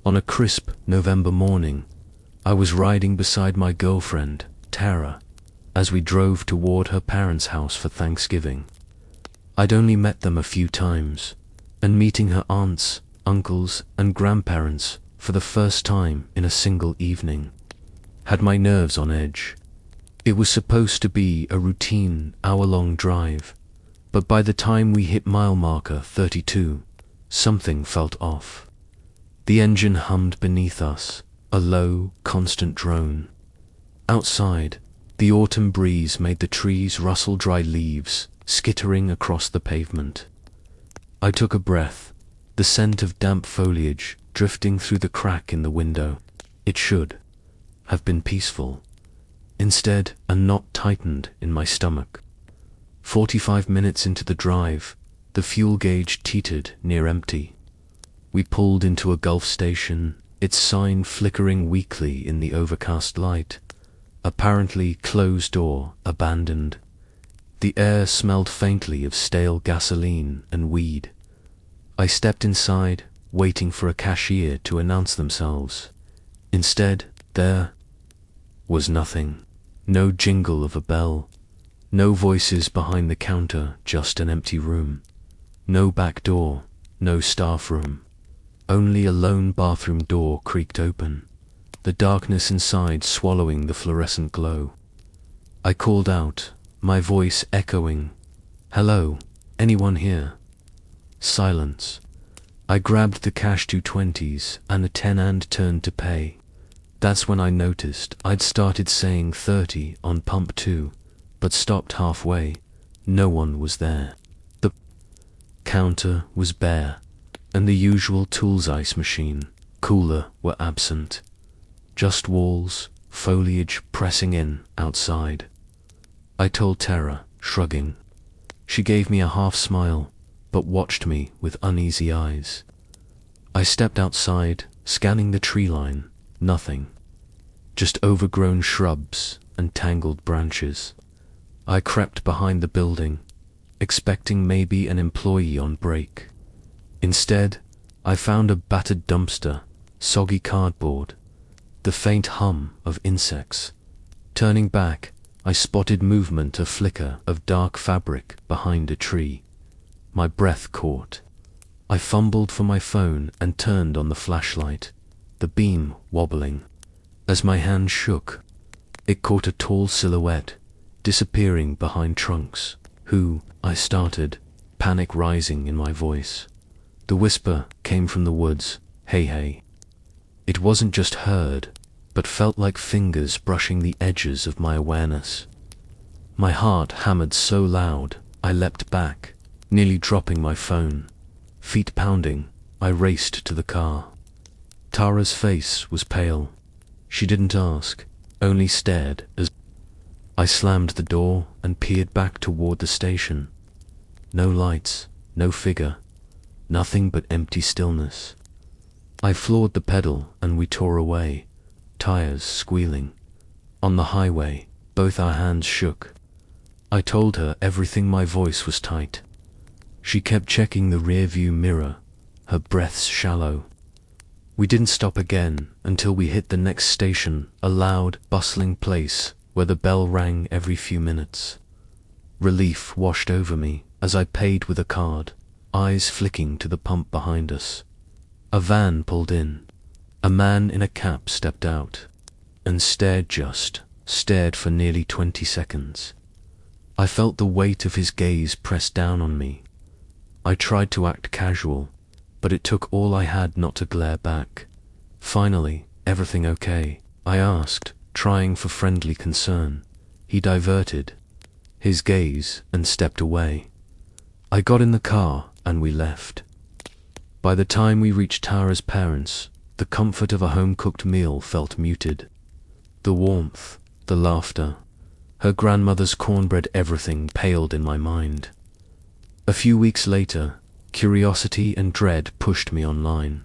On a crisp November morning, I was riding beside my girlfriend, Tara, as we drove toward her parents' house for Thanksgiving. I'd only met them a few times, and meeting her aunts, uncles, and grandparents for the first time in a single evening had my nerves on edge. It was supposed to be a routine hour-long drive, but by the time we hit mile marker 32, something felt off. The engine hummed beneath us, a low, constant drone. Outside, the autumn breeze made the trees rustle dry leaves, skittering across the pavement. I took a breath, the scent of damp foliage drifting through the crack in the window. It should have been peaceful. Instead, a knot tightened in my stomach. 45 minutes into the drive, the fuel gauge teetered near empty. We pulled into a Gulf station, its sign flickering weakly in the overcast light. Apparently closed or abandoned. The air smelled faintly of stale gasoline and weed. I stepped inside, waiting for a cashier to announce themselves. Instead, there was nothing. No jingle of a bell. No voices behind the counter, just an empty room. No back door, no staff room. Only a lone bathroom door creaked open, the darkness inside swallowing the fluorescent glow. I called out, my voice echoing, "Hello, anyone here?" Silence. I grabbed the cash 220s and a 10 and turned to pay. That's when I noticed I'd started saying 30 on pump 2, but stopped halfway. No one was there. The counter was bare, and the usual tools ice machine, cooler were absent. Just walls, foliage pressing in outside. I told Tara, shrugging. She gave me a half smile, but watched me with uneasy eyes. I stepped outside, scanning the tree line. Nothing. Just overgrown shrubs and tangled branches. I crept behind the building, expecting maybe an employee on break. Instead, I found a battered dumpster, soggy cardboard, the faint hum of insects. Turning back, I spotted movement, a flicker of dark fabric behind a tree. My breath caught. I fumbled for my phone and turned on the flashlight, the beam wobbling. As my hand shook, it caught a tall silhouette, disappearing behind trunks. "Who?" I started, panic rising in my voice. The whisper came from the woods, "Hey, hey." It wasn't just heard, but felt like fingers brushing the edges of my awareness. My heart hammered so loud, I leapt back, nearly dropping my phone. Feet pounding, I raced to the car. Tara's face was pale. She didn't ask, only stared as I slammed the door and peered back toward the station. No lights, no figure, nothing but empty stillness. I floored the pedal and we tore away, tires squealing. On the highway, both our hands shook. I told her everything, my voice was tight. She kept checking the rearview mirror, her breaths shallow. We didn't stop again until we hit the next station, a loud, bustling place where the bell rang every few minutes. Relief washed over me as I paid with a card, eyes flicking to the pump behind us. A van pulled in. A man in a cap stepped out and stared for nearly 20 seconds. I felt the weight of his gaze press down on me. I tried to act casual, but it took all I had not to glare back. Finally, "Everything okay?" I asked, trying for friendly concern. He diverted his gaze and stepped away. I got in the car and we left. By the time we reached Tara's parents, the comfort of a home-cooked meal felt muted. The warmth, the laughter, her grandmother's cornbread, everything paled in my mind. A few weeks later, curiosity and dread pushed me online.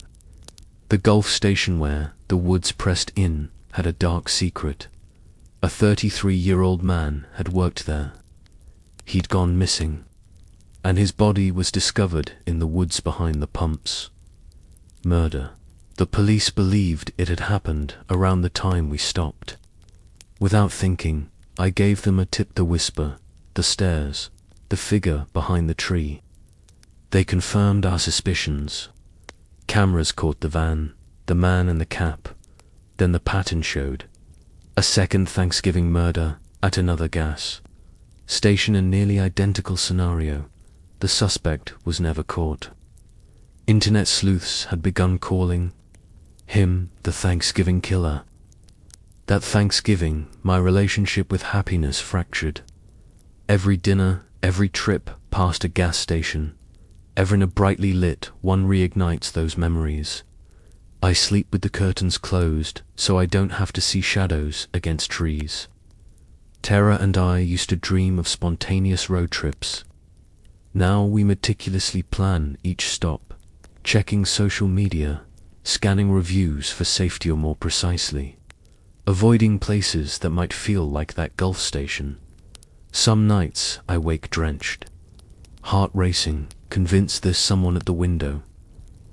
The Gulf station where the woods pressed in had a dark secret. A 33-year-old man had worked there. He'd gone missing, and his body was discovered in the woods behind the pumps. Murder. The police believed it had happened around the time we stopped. Without thinking, I gave them a tip: the whisper, the stairs, the figure behind the tree. They confirmed our suspicions. Cameras caught the van, the man and the cap. Then the pattern showed. A second Thanksgiving murder at another gas station, a nearly identical scenario. The suspect was never caught. Internet sleuths had begun calling him the Thanksgiving killer. That Thanksgiving, my relationship with happiness fractured. Every dinner, every trip past a gas station, ever in a brightly lit one, reignites those memories. I sleep with the curtains closed so I don't have to see shadows against trees. Tara and I used to dream of spontaneous road trips. Now we meticulously plan each stop, checking social media, scanning reviews for safety, or more precisely, avoiding places that might feel like that Gulf station. Some nights I wake drenched, heart racing, convinced there's someone at the window,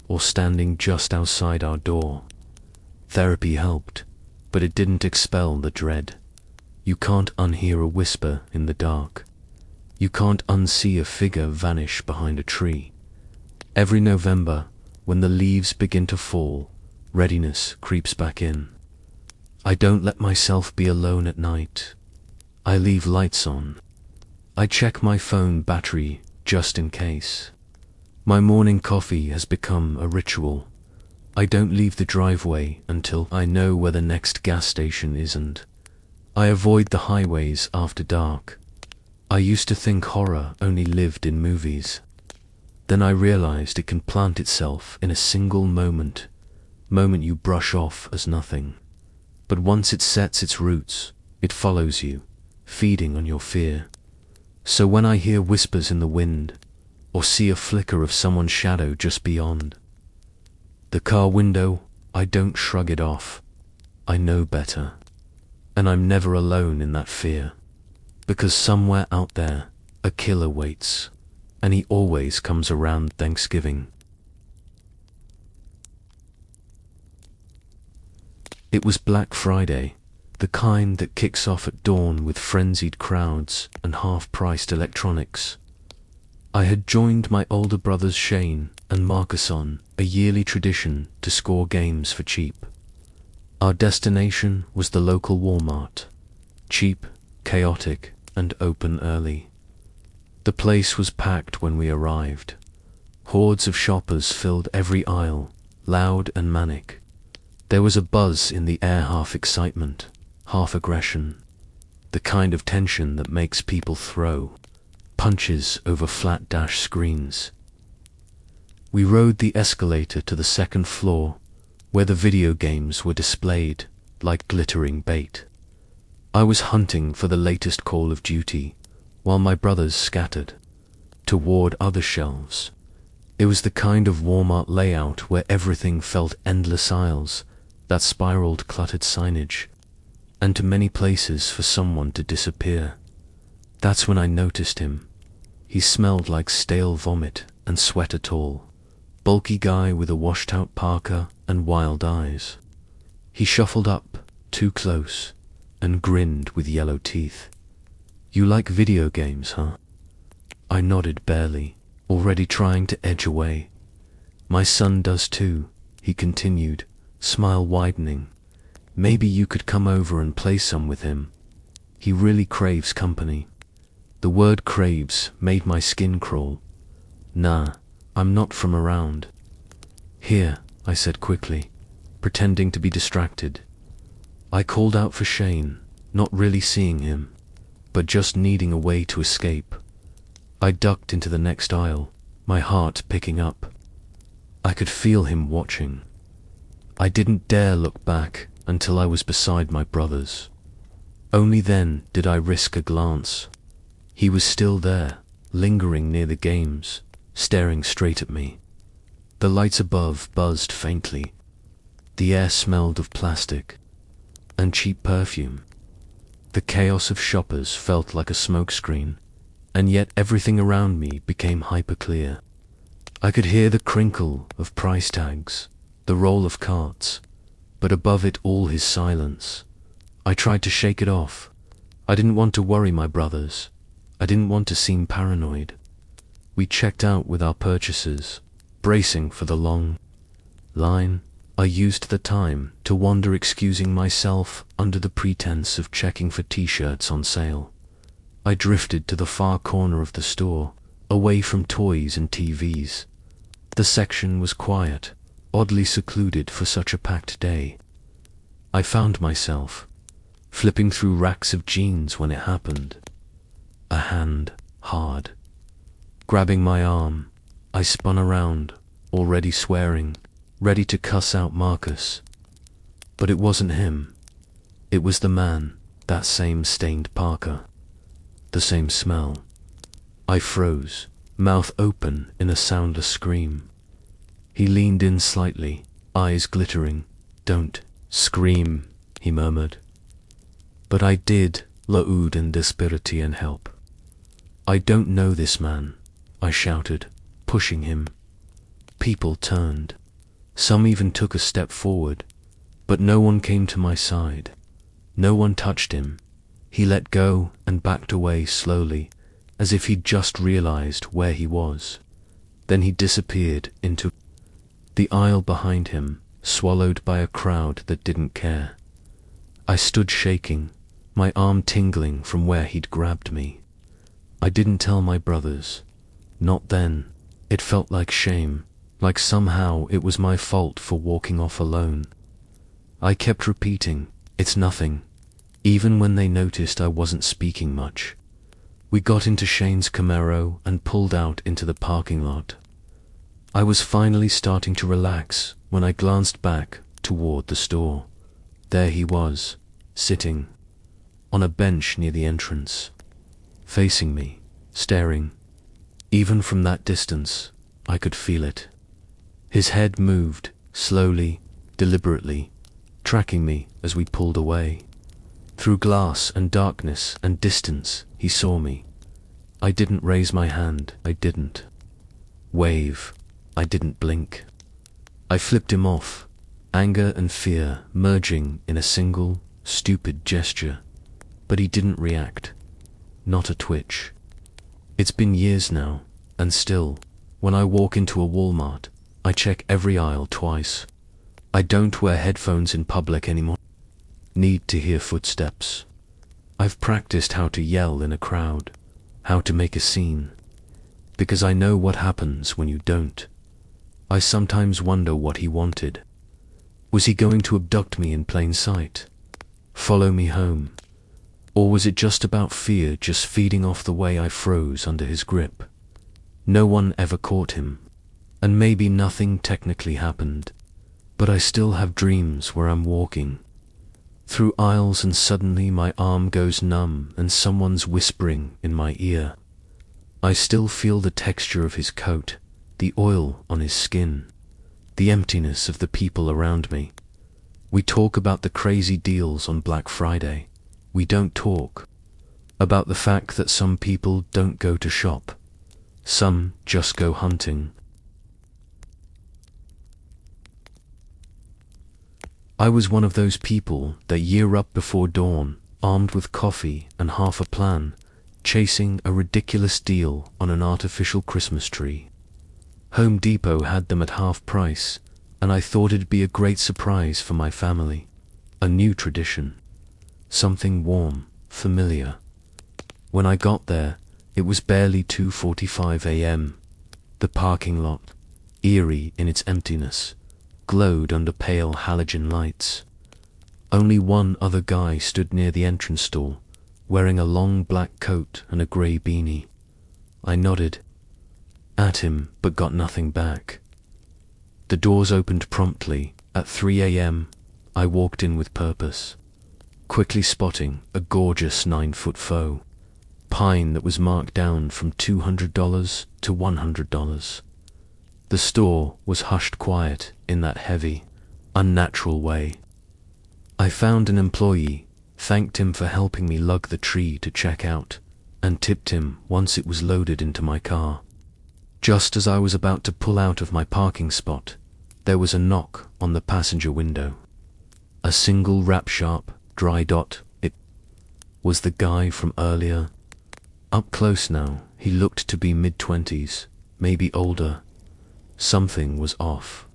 or standing just outside our door. Therapy helped, but it didn't expel the dread. You can't unhear a whisper in the dark. You can't unsee a figure vanish behind a tree. Every November, when the leaves begin to fall, readiness creeps back in. I don't let myself be alone at night. I leave lights on. I check my phone battery just in case. My morning coffee has become a ritual. I don't leave the driveway until I know where the next gas station isn't. I avoid the highways after dark. I used to think horror only lived in movies. Then I realized it can plant itself in a single moment you brush off as nothing. But once it sets its roots, it follows you, feeding on your fear. So when I hear whispers in the wind, or see a flicker of someone's shadow just beyond the car window, I don't shrug it off. I know better. And I'm never alone in that fear. Because somewhere out there, a killer waits. And he always comes around Thanksgiving. It was Black Friday, the kind that kicks off at dawn with frenzied crowds and half-priced electronics. I had joined my older brothers Shane and Marcus on a yearly tradition to score games for cheap. Our destination was the local Walmart, cheap, chaotic, and open early. The place was packed when we arrived. Hordes of shoppers filled every aisle, loud and manic. There was a buzz in the air, half excitement, half aggression, the kind of tension that makes people throw punches over flat dash screens. We rode the escalator to the second floor, where the video games were displayed like glittering bait. I was hunting for the latest Call of Duty, while my brothers scattered toward other shelves. It was the kind of Walmart layout where everything felt endless aisles, that spiraled cluttered signage, and too many places for someone to disappear. That's when I noticed him. He smelled like stale vomit and sweat at all. Bulky guy with a washed-out parka and wild eyes. He shuffled up, too close, and grinned with yellow teeth. "You like video games, huh?" I nodded barely, already trying to edge away. "My son does too," he continued, smile widening. "Maybe you could come over and play some with him. He really craves company." The word craves made my skin crawl. "Nah, I'm not from around." "Here," I said quickly, pretending to be distracted. I called out for Shane, not really seeing him, but just needing a way to escape. I ducked into the next aisle, my heart picking up. I could feel him watching. I didn't dare look back until I was beside my brothers. Only then did I risk a glance. He was still there, lingering near the games, staring straight at me. The lights above buzzed faintly. The air smelled of plastic and cheap perfume. The chaos of shoppers felt like a smokescreen, and yet everything around me became hyperclear. I could hear the crinkle of price tags, the roll of carts, but above it all his silence. I tried to shake it off. I didn't want to worry my brothers. I didn't want to seem paranoid. We checked out with our purchases, bracing for the long line. I used the time to wander, excusing myself under the pretense of checking for t-shirts on sale. I drifted to the far corner of the store, away from toys and TVs. The section was quiet, oddly secluded for such a packed day. I found myself flipping through racks of jeans when it happened. A hand, hard, grabbing my arm. I spun around, already swearing, ready to cuss out Marcus. But it wasn't him. It was the man, that same stained parka. The same smell. I froze, mouth open in a soundless scream. He leaned in slightly, eyes glittering. "Don't scream," he murmured. But I did, laud and desperity and help. "I don't know this man," I shouted, pushing him. People turned. Some even took a step forward, but no one came to my side. No one touched him. He let go and backed away slowly, as if he'd just realized where he was. Then he disappeared into the aisle behind him, swallowed by a crowd that didn't care. I stood shaking, my arm tingling from where he'd grabbed me. I didn't tell my brothers. Not then. It felt like shame, like somehow it was my fault for walking off alone. I kept repeating, "It's nothing," even when they noticed I wasn't speaking much. We got into Shane's Camaro and pulled out into the parking lot. I was finally starting to relax when I glanced back toward the store. There he was, sitting on a bench near the entrance, facing me, staring. Even from that distance, I could feel it. His head moved, slowly, deliberately, tracking me as we pulled away. Through glass and darkness and distance, he saw me. I didn't raise my hand, I didn't wave, I didn't blink. I flipped him off, anger and fear merging in a single, stupid gesture. But he didn't react. Not a twitch. It's been years now, and still, when I walk into a Walmart, I check every aisle twice. I don't wear headphones in public anymore. Need to hear footsteps. I've practiced how to yell in a crowd, how to make a scene, because I know what happens when you don't. I sometimes wonder what he wanted. Was he going to abduct me in plain sight? Follow me home? Or was it just about fear just feeding off the way I froze under his grip? No one ever caught him, and maybe nothing technically happened, but I still have dreams where I'm walking through aisles and suddenly my arm goes numb and someone's whispering in my ear. I still feel the texture of his coat, the oil on his skin, the emptiness of the people around me. We talk about the crazy deals on Black Friday. We don't talk about the fact that some people don't go to shop. Some just go hunting. I was one of those people that year up before dawn, armed with coffee and half a plan, chasing a ridiculous deal on an artificial Christmas tree. Home Depot had them at half price, and I thought it'd be a great surprise for my family. A new tradition. Something warm, familiar. When I got there, it was barely 2:45 a.m. The parking lot, eerie in its emptiness, glowed under pale halogen lights. Only one other guy stood near the entrance door, wearing a long black coat and a grey beanie. I nodded at him, but got nothing back. The doors opened promptly. At 3 a.m., I walked in with purpose, quickly spotting a gorgeous 9-foot faux pine that was marked down from $200 to $100. The store was hushed quiet in that heavy, unnatural way. I found an employee, thanked him for helping me lug the tree to check out, and tipped him once it was loaded into my car. Just as I was about to pull out of my parking spot, There was a knock on the passenger window. A single rap-sharp, dry dot. It was the guy from earlier. Up close now, he looked to be mid-20s, maybe older. Something was off.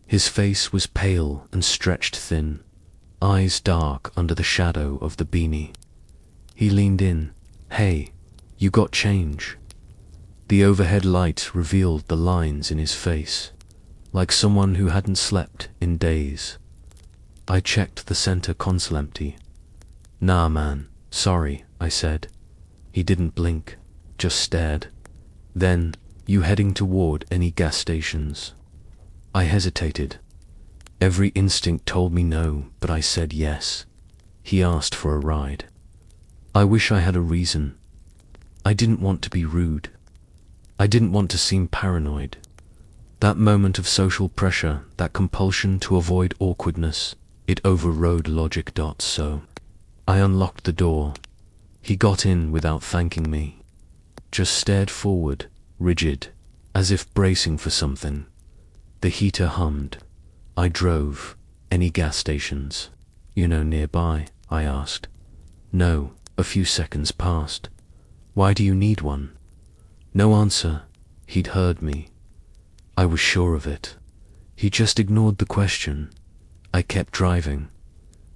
His face was pale and stretched thin, eyes dark under the shadow of the beanie. He leaned in. "Hey, you got change?" The overhead light revealed the lines in his face, like someone who hadn't slept in days. I checked the center console empty. "Nah man, sorry," I said. He didn't blink, just stared. Then, "You heading toward any gas stations?" I hesitated. Every instinct told me no, but I said yes. He asked for a ride. I wish I had a reason. I didn't want to be rude. I didn't want to seem paranoid. That moment of social pressure, that compulsion to avoid awkwardness, it overrode logic. So I unlocked the door. He got in without thanking me. Just stared forward, rigid, as if bracing for something. The heater hummed. I drove. "Any gas stations? Nearby?" I asked. "No." A few seconds passed. "Why do you need one?" No answer. He'd heard me. I was sure of it. He just ignored the question. I kept driving.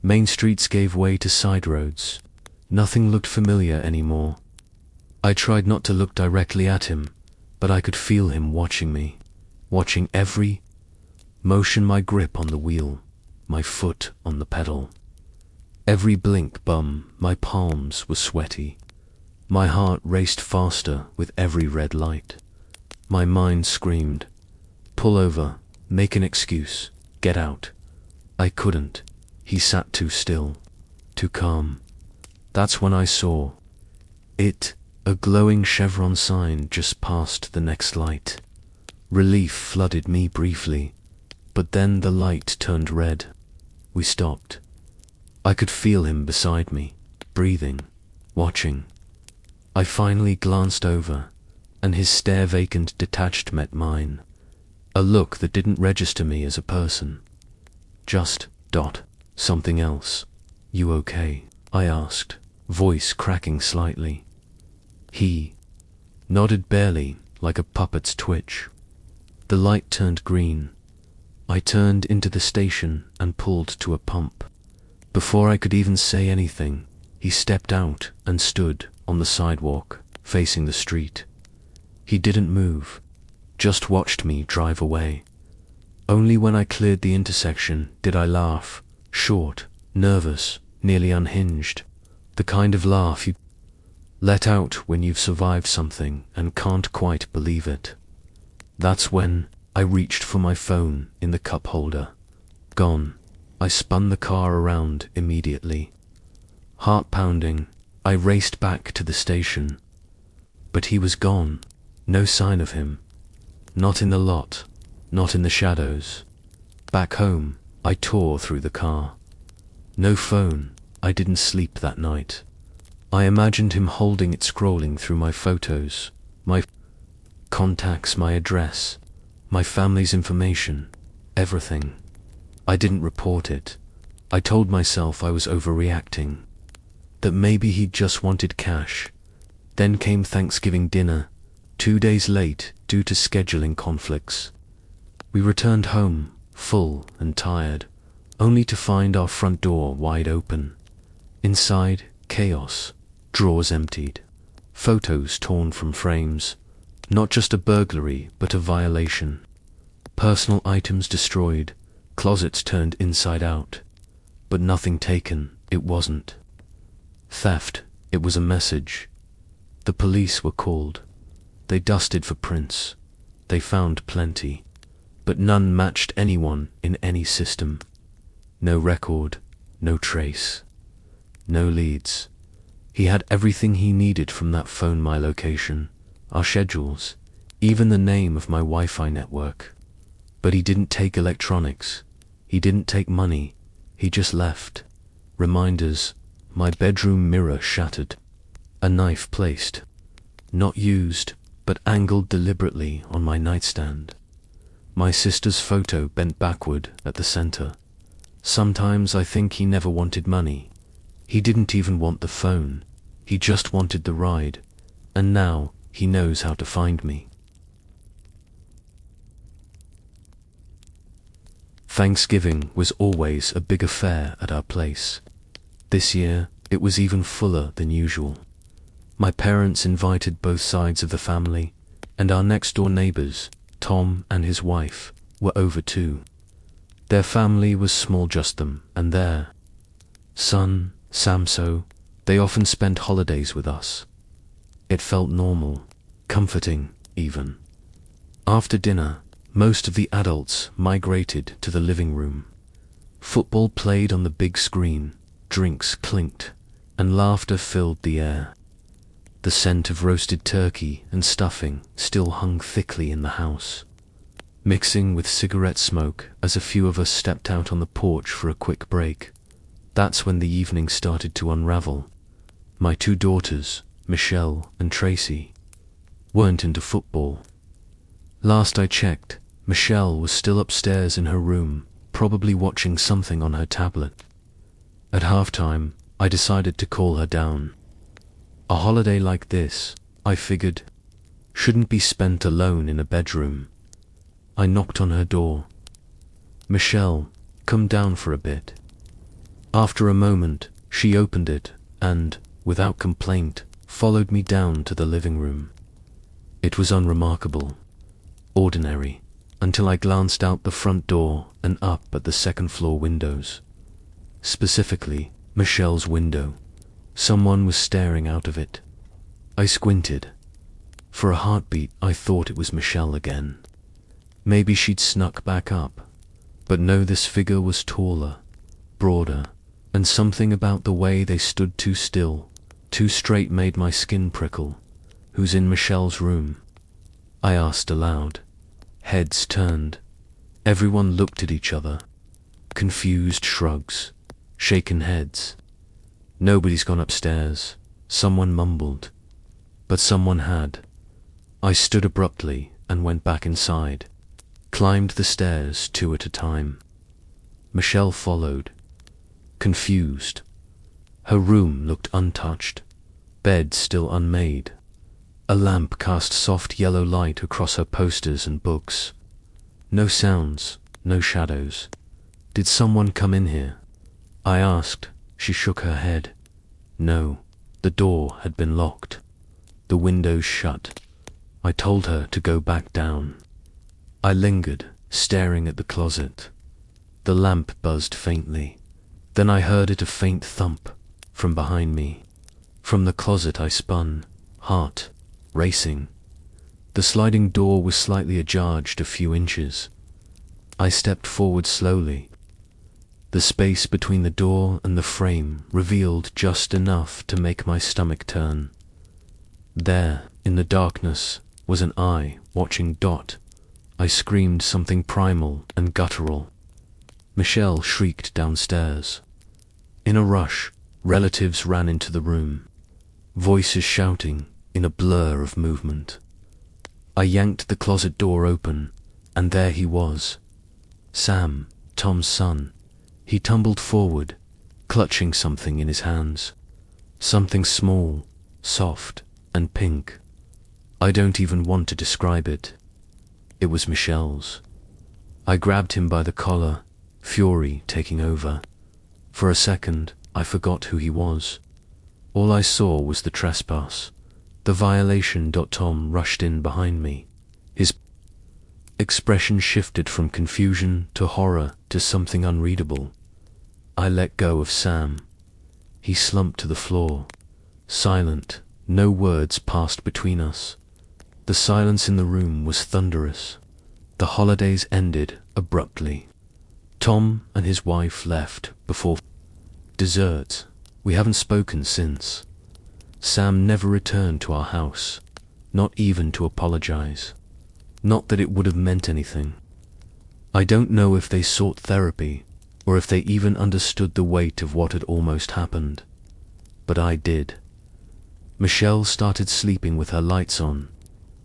Main streets gave way to side roads. Nothing looked familiar anymore. I tried not to look directly at him, but I could feel him watching me, watching every motion, my grip on the wheel, my foot on the pedal. Every blink, my palms were sweaty. My heart raced faster with every red light. My mind screamed, "Pull over, make an excuse, get out." I couldn't. He sat too still, too calm. That's when I saw it, a glowing chevron sign just past the next light. Relief flooded me briefly, but then the light turned red. We stopped. I could feel him beside me, breathing, watching. I finally glanced over, and his stare, vacant, detached, met mine. A look that didn't register me as a person. Just, something else. "You okay?" I asked, voice cracking slightly. He nodded barely, like a puppet's twitch. The light turned green. I turned into the station and pulled to a pump. Before I could even say anything, he stepped out and stood on the sidewalk, facing the street. He didn't move, just watched me drive away. Only when I cleared the intersection did I laugh, short, nervous, nearly unhinged. The kind of laugh you let out when you've survived something and can't quite believe it. That's when I reached for my phone in the cup holder. Gone. I spun the car around immediately. Heart pounding, I raced back to the station. But he was gone. No sign of him. Not in the lot, not in the shadows. Back home, I tore through the car. No phone. I didn't sleep that night. I imagined him holding it, scrolling through my photos, my contacts, my address, my family's information, everything. I didn't report it. I told myself I was overreacting, that maybe he just wanted cash. Then came Thanksgiving dinner, 2 days late due to scheduling conflicts. We returned home, full and tired, only to find our front door wide open. Inside, chaos, drawers emptied, photos torn from frames, not just a burglary but a violation. Personal items destroyed, closets turned inside out, but nothing taken. It wasn't theft, it was a message. The police were called. They dusted for prints. They found plenty, but none matched anyone in any system. No record, no trace, no leads. He had everything he needed from that phone: my location, our schedules, even the name of my Wi-Fi network. But he didn't take electronics. He didn't take money. He just left. Reminders, my bedroom mirror shattered. A knife placed, not used, but angled deliberately on my nightstand. My sister's photo bent backward at the center. Sometimes I think he never wanted money. He didn't even want the phone. He just wanted the ride. And now he knows how to find me. Thanksgiving was always a big affair at our place. This year, it was even fuller than usual. My parents invited both sides of the family, and our next-door neighbors, Tom and his wife, were over too. Their family was small, just them and their son, Samso. They often spent holidays with us. It felt normal, comforting even. After dinner, most of the adults migrated to the living room. Football played on the big screen, drinks clinked, and laughter filled the air. The scent of roasted turkey and stuffing still hung thickly in the house, mixing with cigarette smoke as a few of us stepped out on the porch for a quick break. That's when the evening started to unravel. My two daughters, Michelle and Tracy, weren't into football. Last I checked, Michelle was still upstairs in her room, probably watching something on her tablet. At halftime, I decided to call her down. A holiday like this, I figured, shouldn't be spent alone in a bedroom. I knocked on her door. "Michelle, come down for a bit." After a moment, she opened it and, without complaint, followed me down to the living room. It was unremarkable, ordinary, until I glanced out the front door and up at the second-floor windows. Specifically, Michelle's window. Someone was staring out of it. I squinted. For a heartbeat, I thought it was Michelle again. Maybe she'd snuck back up. But no, this figure was taller, broader, and something about the way they stood too still, too straight made my skin prickle. "Who's in Michelle's room?" I asked aloud. Heads turned. Everyone looked at each other. Confused shrugs, shaken heads. "Nobody's gone upstairs," someone mumbled. But someone had. I stood abruptly and went back inside, climbed the stairs 2 at a time. Michelle followed, confused. Her room looked untouched, bed still unmade. A lamp cast soft yellow light across her posters and books. No sounds, no shadows. "Did someone come in here?" I asked. She shook her head. No, the door had been locked. The windows shut. I told her to go back down. I lingered, staring at the closet. The lamp buzzed faintly. Then I heard it, a faint thump, from behind me. From the closet I spun, heart racing. The sliding door was slightly ajar, just a few inches. I stepped forward slowly. The space between the door and the frame revealed just enough to make my stomach turn. There, in the darkness, was an eye watching Dot. I screamed something primal and guttural. Michelle shrieked downstairs. In a rush, relatives ran into the room, voices shouting in a blur of movement. I yanked the closet door open, and there he was. Sam, Tom's son. He tumbled forward, clutching something in his hands. Something small, soft, and pink. I don't even want to describe it. It was Michelle's. I grabbed him by the collar, fury taking over. For a second, I forgot who he was. All I saw was the trespass, the violation. Tom rushed in behind me. His expression shifted from confusion to horror to something unreadable. I let go of Sam. He slumped to the floor, silent. No words passed between us. The silence in the room was thunderous. The holidays ended abruptly. Tom and his wife left before dessert. We haven't spoken since. Sam never returned to our house, not even to apologize. Not that it would have meant anything. I don't know if they sought therapy, or if they even understood the weight of what had almost happened. But I did. Michelle started sleeping with her lights on.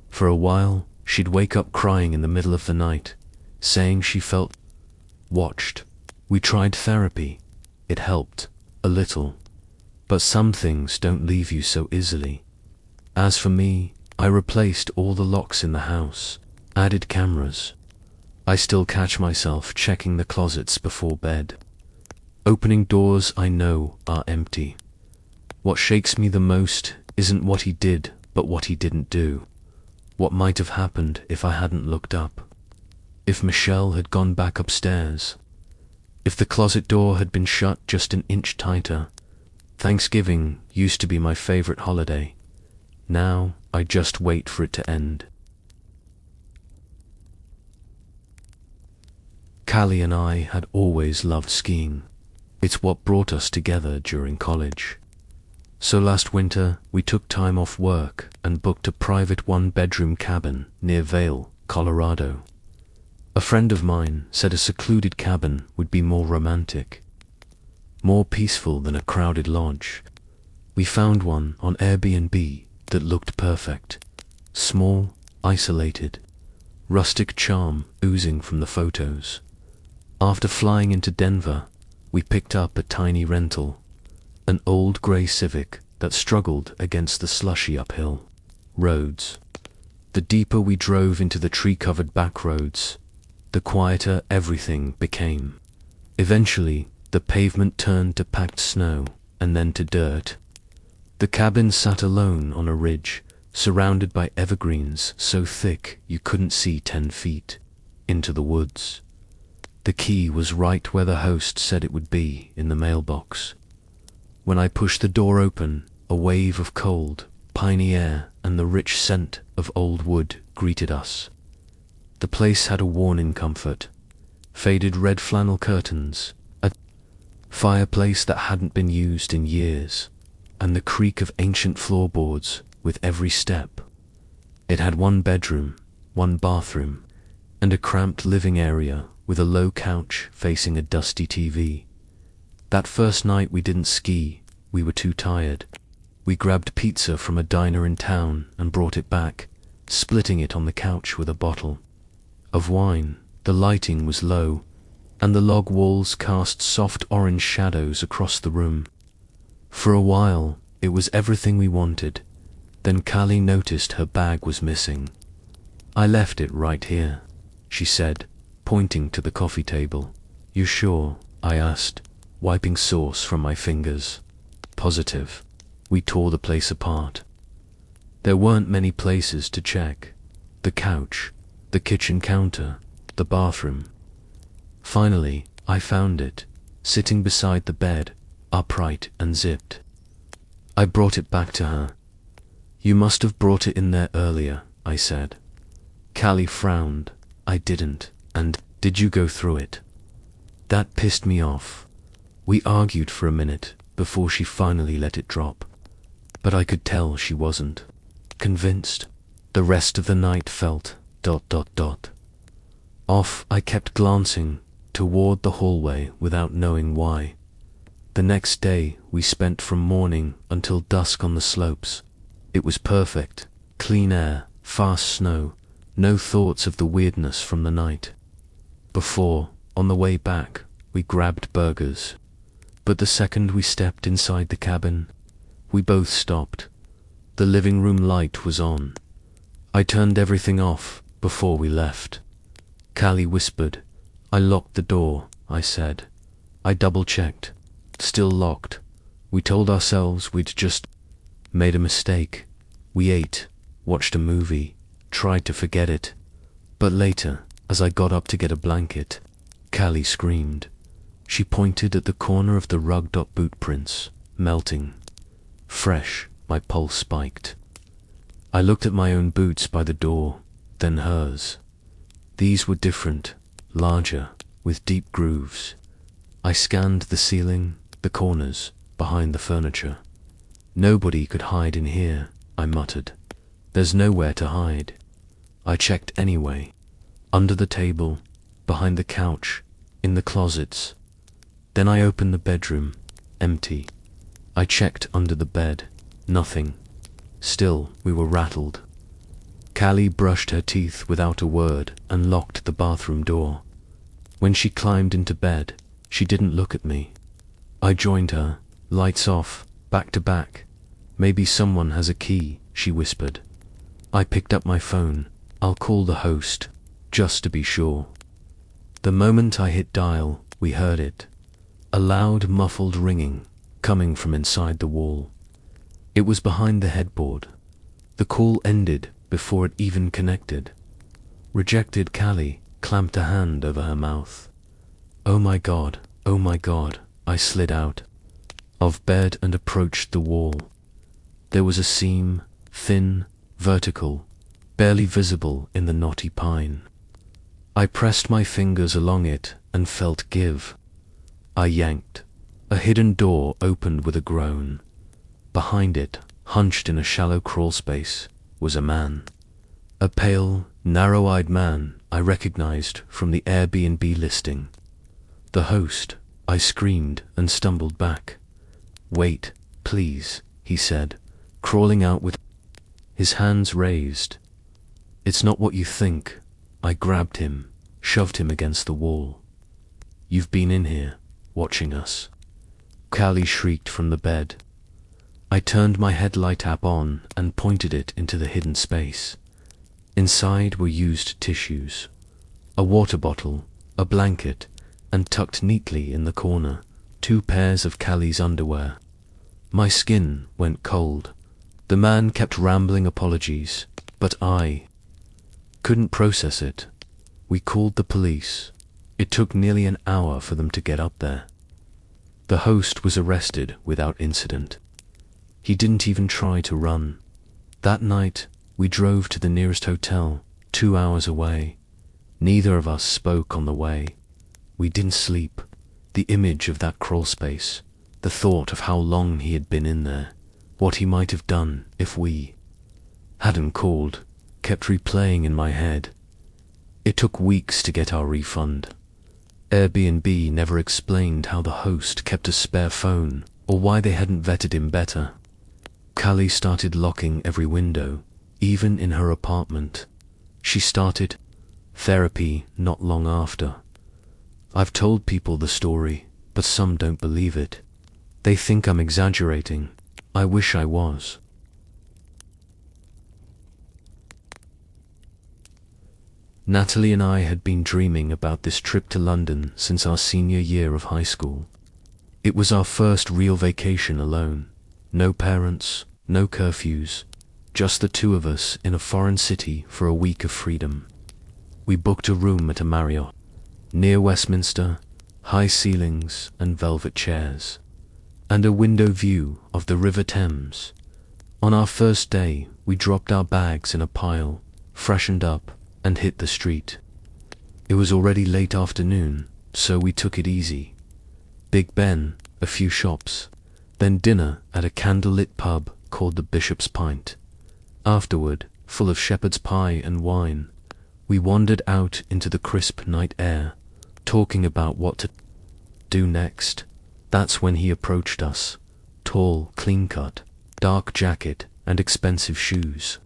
For a while, she'd wake up crying in the middle of the night, saying she felt watched. We tried therapy. It helped, a little. But some things don't leave you so easily. As for me, I replaced all the locks in the house, added cameras. I still catch myself checking the closets before bed. Opening doors I know are empty. What shakes me the most isn't what he did, but what he didn't do. What might have happened if I hadn't looked up? If Michelle had gone back upstairs? If the closet door had been shut just an inch tighter? Thanksgiving used to be my favorite holiday. Now I just wait for it to end. Callie and I had always loved skiing. It's what brought us together during college. So last winter, we took time off work and booked a private one-bedroom cabin near Vail, Colorado. A friend of mine said a secluded cabin would be more romantic, more peaceful than a crowded lodge. We found one on Airbnb that looked perfect. Small, isolated, rustic charm oozing from the photos. After flying into Denver, we picked up a tiny rental, an old grey Civic that struggled against the slushy uphill roads. The deeper we drove into the tree-covered back roads, the quieter everything became. Eventually, the pavement turned to packed snow, and then to dirt. The cabin sat alone on a ridge, surrounded by evergreens so thick you couldn't see 10 feet into the woods. The key was right where the host said it would be, in the mailbox. When I pushed the door open, a wave of cold, piney air and the rich scent of old wood greeted us. The place had a worn-in comfort, faded red flannel curtains, a fireplace that hadn't been used in years, and the creak of ancient floorboards with every step. It had one bedroom, one bathroom, and a cramped living area with a low couch facing a dusty TV. That first night we didn't ski, we were too tired. We grabbed pizza from a diner in town and brought it back, splitting it on the couch with a bottle of wine. The lighting was low, and the log walls cast soft orange shadows across the room. For a while, it was everything we wanted. Then Callie noticed her bag was missing. "I left it right here," she said, pointing to the coffee table. "You sure?" I asked, wiping sauce from my fingers. "Positive." We tore the place apart. There weren't many places to check. The couch, the kitchen counter, the bathroom. Finally, I found it, sitting beside the bed, upright and zipped. I brought it back to her. "You must have brought it in there earlier," I said. Callie frowned. "I didn't." "And did you go through it?" That pissed me off. We argued for a minute before she finally let it drop. But I could tell she wasn't convinced. The rest of the night felt ... off. I kept glancing toward the hallway without knowing why. The next day we spent from morning until dusk on the slopes. It was perfect. Clean air, fast snow, no thoughts of the weirdness from the night. Before, on the way back, we grabbed burgers. But the second we stepped inside the cabin, we both stopped. The living room light was on. I turned everything off before we left. Callie whispered. "I locked the door," I said. I double-checked. Still locked. We told ourselves we'd just made a mistake. We ate, watched a movie, tried to forget it. But later, as I got up to get a blanket, Callie screamed. She pointed at the corner of the rug. Boot prints, melting. Fresh, my pulse spiked. I looked at my own boots by the door, then hers. These were different, larger, with deep grooves. I scanned the ceiling, the corners, behind the furniture. "Nobody could hide in here," I muttered. "There's nowhere to hide." I checked anyway. Under the table, behind the couch, in the closets. Then I opened the bedroom, empty. I checked under the bed, nothing. Still, we were rattled. Callie brushed her teeth without a word and locked the bathroom door. When she climbed into bed, she didn't look at me. I joined her, lights off, back to back. Maybe someone has a key, she whispered. I picked up my phone. I'll call the host, just to be sure. The moment I hit dial, we heard it. A loud, muffled ringing, coming from inside the wall. It was behind the headboard. The call ended before it even connected. Rejected Callie clamped a hand over her mouth. Oh my God, I slid out of bed and approached the wall. There was a seam, thin, vertical, barely visible in the knotty pine. I pressed my fingers along it and felt give. I yanked. A hidden door opened with a groan. Behind it, hunched in a shallow crawl space, was a man. A pale, narrow-eyed man I recognized from the Airbnb listing. The host. I screamed and stumbled back. Wait, please, he said, crawling out with his hands raised. It's not what you think. I grabbed him, shoved him against the wall. You've been in here, watching us. Callie shrieked from the bed. I turned my headlight app on and pointed it into the hidden space. Inside were used tissues, a water bottle, a blanket, and tucked neatly in the corner, 2 pairs of Callie's underwear. My skin went cold. The man kept rambling apologies, but I couldn't process it. We called the police. It took nearly an hour for them to get up there. The host was arrested without incident. He didn't even try to run. That night, we drove to the nearest hotel, 2 hours away. Neither of us spoke on the way. We didn't sleep. The image of that crawl space, the thought of how long he had been in there, what he might have done if we hadn't called, kept replaying in my head. It took weeks to get our refund. Airbnb never explained how the host kept a spare phone or why they hadn't vetted him better. Callie started locking every window, even in her apartment. She started therapy not long after. I've told people the story, but some don't believe it. They think I'm exaggerating. I wish I was. Natalie and I had been dreaming about this trip to London since our senior year of high school. It was our first real vacation alone. No parents, no curfews, just the 2 of us in a foreign city for a week of freedom. We booked a room at a Marriott, near Westminster, high ceilings and velvet chairs, and a window view of the River Thames. On our first day, we dropped our bags in a pile, freshened up, and hit the street. It was already late afternoon, so we took it easy. Big Ben, a few shops, then dinner at a candlelit pub called the Bishop's Pint. Afterward, full of shepherd's pie and wine, we wandered out into the crisp night air, talking about what to do next. That's when he approached us, tall, clean-cut, dark jacket and expensive shoes.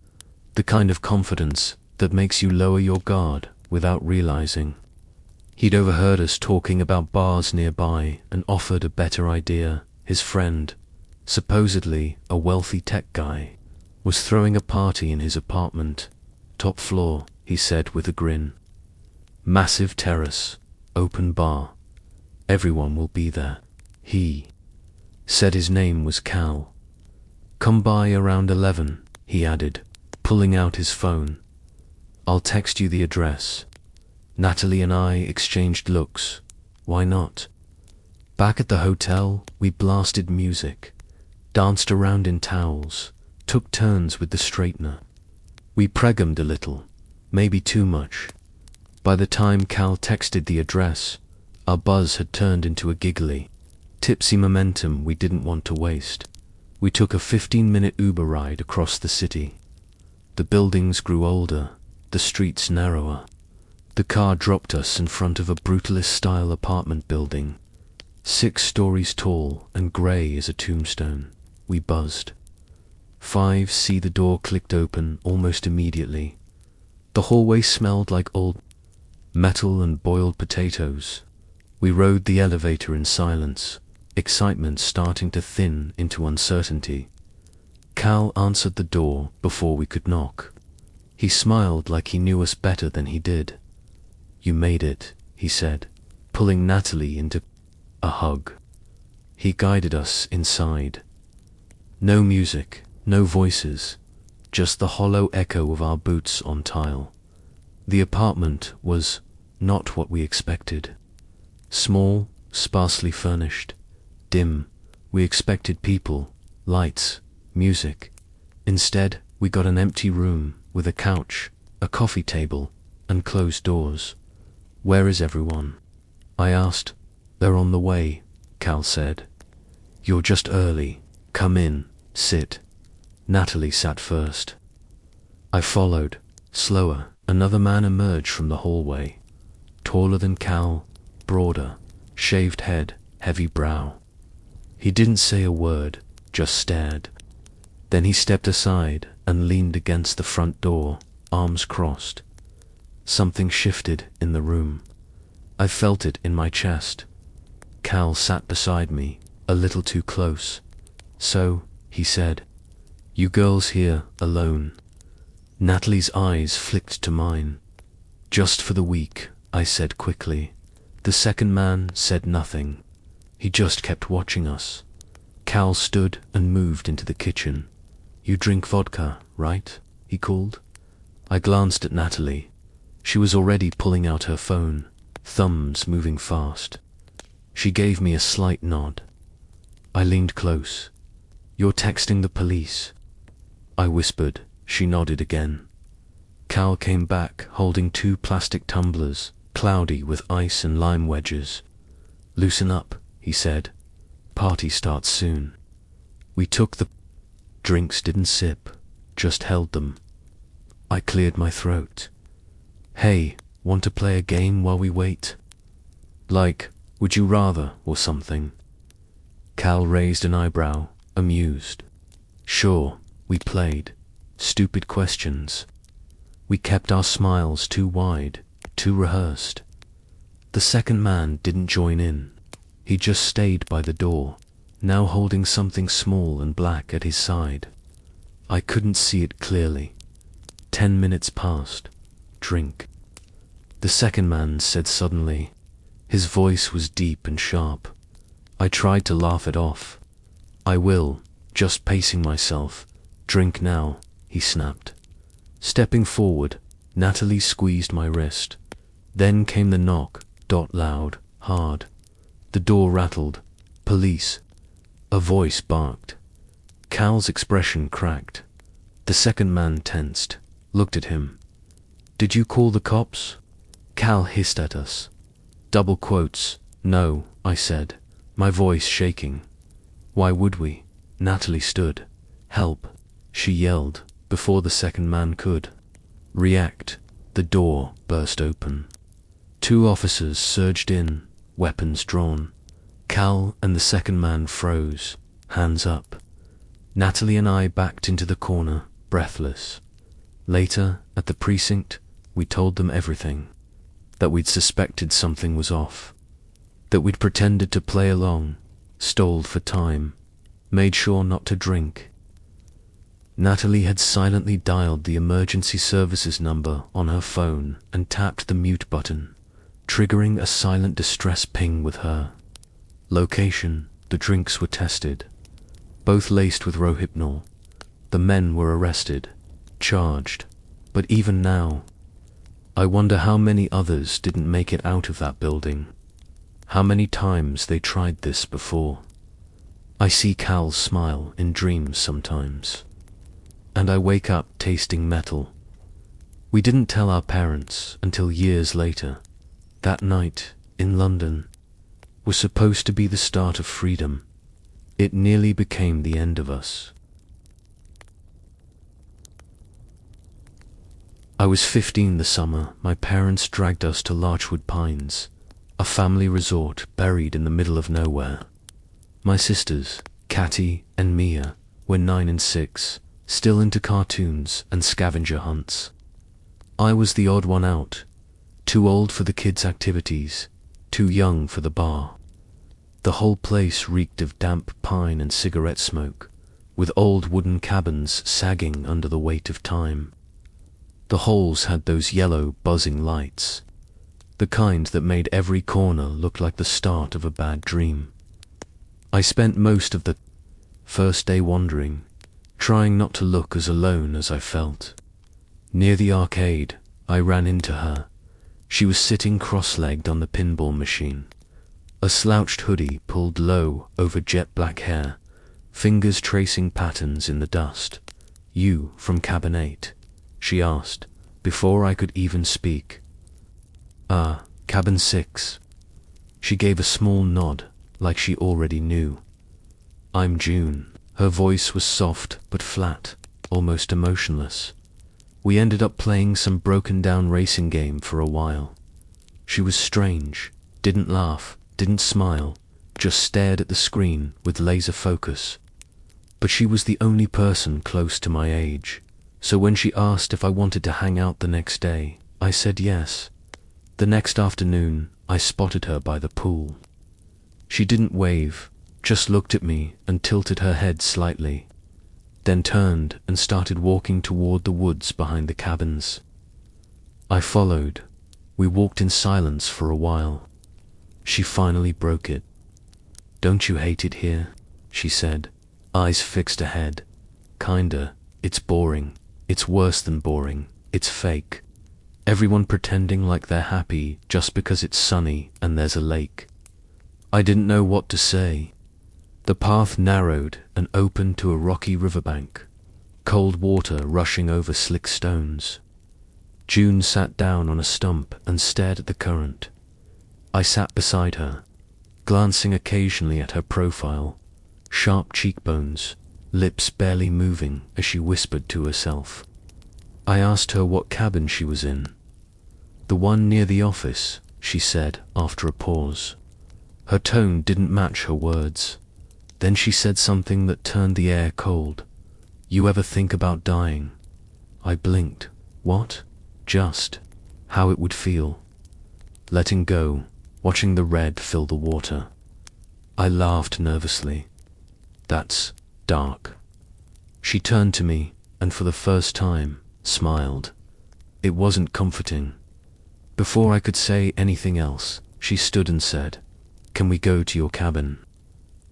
The kind of confidence that makes you lower your guard without realizing. He'd overheard us talking about bars nearby and offered a better idea. His friend, supposedly a wealthy tech guy, was throwing a party in his apartment. Top floor, he said with a grin. Massive terrace, open bar. Everyone will be there. He said his name was Cal. Come by around 11, he added, pulling out his phone. I'll text you the address. Natalie and I exchanged looks. Why not? Back at the hotel, we blasted music, danced around in towels, took turns with the straightener. We pregamed a little, maybe too much. By the time Cal texted the address, our buzz had turned into a giggly, tipsy momentum we didn't want to waste. We took a 15-minute Uber ride across the city. The buildings grew older, the streets narrower. The car dropped us in front of a brutalist-style apartment building, 6 stories tall and grey as a tombstone. We buzzed. 5C. The door clicked open almost immediately. The hallway smelled like old metal and boiled potatoes. We rode the elevator in silence, excitement starting to thin into uncertainty. Cal answered the door before we could knock. He smiled like he knew us better than he did. "You made it," he said, pulling Natalie into a hug. He guided us inside. No music, no voices, just the hollow echo of our boots on tile. The apartment was not what we expected. Small, sparsely furnished, dim. We expected people, lights, music. Instead, we got an empty room with a couch, a coffee table, and closed doors. "Where is everyone?" I asked. "They're on the way," Cal said. "You're just early. Come in, sit." Natalie sat first. I followed, slower. Another man emerged from the hallway. Taller than Cal, broader, shaved head, heavy brow. He didn't say a word, just stared. Then he stepped aside and leaned against the front door, arms crossed. Something shifted in the room. I felt it in my chest. Cal sat beside me, a little too close. "So," he said, "you girls here alone?" Natalie's eyes flicked to mine. "Just for the week," I said quickly. The second man said nothing. He just kept watching us. Cal stood and moved into the kitchen. "You drink vodka, right?" he called. I glanced at Natalie. She was already pulling out her phone, thumbs moving fast. She gave me a slight nod. I leaned close. "You're texting the police?" I whispered. She nodded again. Cal came back holding 2 plastic tumblers, cloudy with ice and lime wedges. "Loosen up," he said. "Party starts soon." We took the drinks, didn't sip, just held them. I cleared my throat. "Hey, want to play a game while we wait? Like, would you rather or something?" Cal raised an eyebrow, amused. "Sure," we played. Stupid questions. We kept our smiles too wide, too rehearsed. The second man didn't join in. He just stayed by the door, now holding something small and black at his side. I couldn't see it clearly. 10 minutes passed. "Drink," the second man said suddenly. His voice was deep and sharp. I tried to laugh it off. "I will," just pacing myself. "Drink now," he snapped. Stepping forward, Natalie squeezed my wrist. Then came the knock, loud, hard. The door rattled. "Police." A voice barked. Cal's expression cracked. The second man tensed, looked at him. "Did you call the cops?" Cal hissed at us. Double quotes. "No," I said, my voice shaking. "Why would we?" Natalie stood. "Help," she yelled, before the second man could react. The door burst open. 2 officers surged in, weapons drawn. Cal and the second man froze, hands up. Natalie and I backed into the corner, breathless. Later, at the precinct, we told them everything. That we'd suspected something was off. That we'd pretended to play along, stole for time, made sure not to drink. Natalie had silently dialed the emergency services number on her phone and tapped the mute button, triggering a silent distress ping with her. Location, the drinks were tested, both laced with Rohypnol. The men were arrested, charged, but even now, I wonder how many others didn't make it out of that building. How many times they tried this before. I see Cal's smile in dreams sometimes. And I wake up tasting metal. We didn't tell our parents until years later. That night, in London, was supposed to be the start of freedom. It nearly became the end of us. I was 15 the summer my parents dragged us to Larchwood Pines, a family resort buried in the middle of nowhere. My sisters, Catty and Mia, were 9 and 6, still into cartoons and scavenger hunts. I was the odd one out, too old for the kids' activities, too young for the bar. The whole place reeked of damp pine and cigarette smoke, with old wooden cabins sagging under the weight of time. The halls had those yellow, buzzing lights, the kind that made every corner look like the start of a bad dream. I spent most of the first day wandering, trying not to look as alone as I felt. Near the arcade, I ran into her. She was sitting cross-legged on the pinball machine, a slouched hoodie pulled low over jet-black hair, fingers tracing patterns in the dust. "You from Cabin 8?" she asked, before I could even speak. Cabin 6. She gave a small nod, like she already knew. "I'm June." Her voice was soft but flat, almost emotionless. We ended up playing some broken-down racing game for a while. She was strange, didn't laugh, didn't smile, just stared at the screen with laser focus. But she was the only person close to my age, so when she asked if I wanted to hang out the next day, I said yes. The next afternoon, I spotted her by the pool. She didn't wave, just looked at me and tilted her head slightly, then turned and started walking toward the woods behind the cabins. I followed. We walked in silence for a while. She finally broke it. "Don't you hate it here?" she said, eyes fixed ahead. "Kinda. It's boring. It's worse than boring. It's fake. Everyone pretending like they're happy just because it's sunny and there's a lake." I didn't know what to say. The path narrowed and opened to a rocky riverbank, cold water rushing over slick stones. June sat down on a stump and stared at the current. I sat beside her, glancing occasionally at her profile, sharp cheekbones, lips barely moving as she whispered to herself. I asked her what cabin she was in. "The one near the office," she said after a pause. Her tone didn't match her words. Then she said something that turned the air cold. "You ever think about dying?" I blinked. What? Just how it would feel. Letting go, watching the red fill the water. I laughed nervously. "That's dark." She turned to me and for the first time smiled. It wasn't comforting. Before I could say anything else, she stood and said, "Can we go to your cabin?"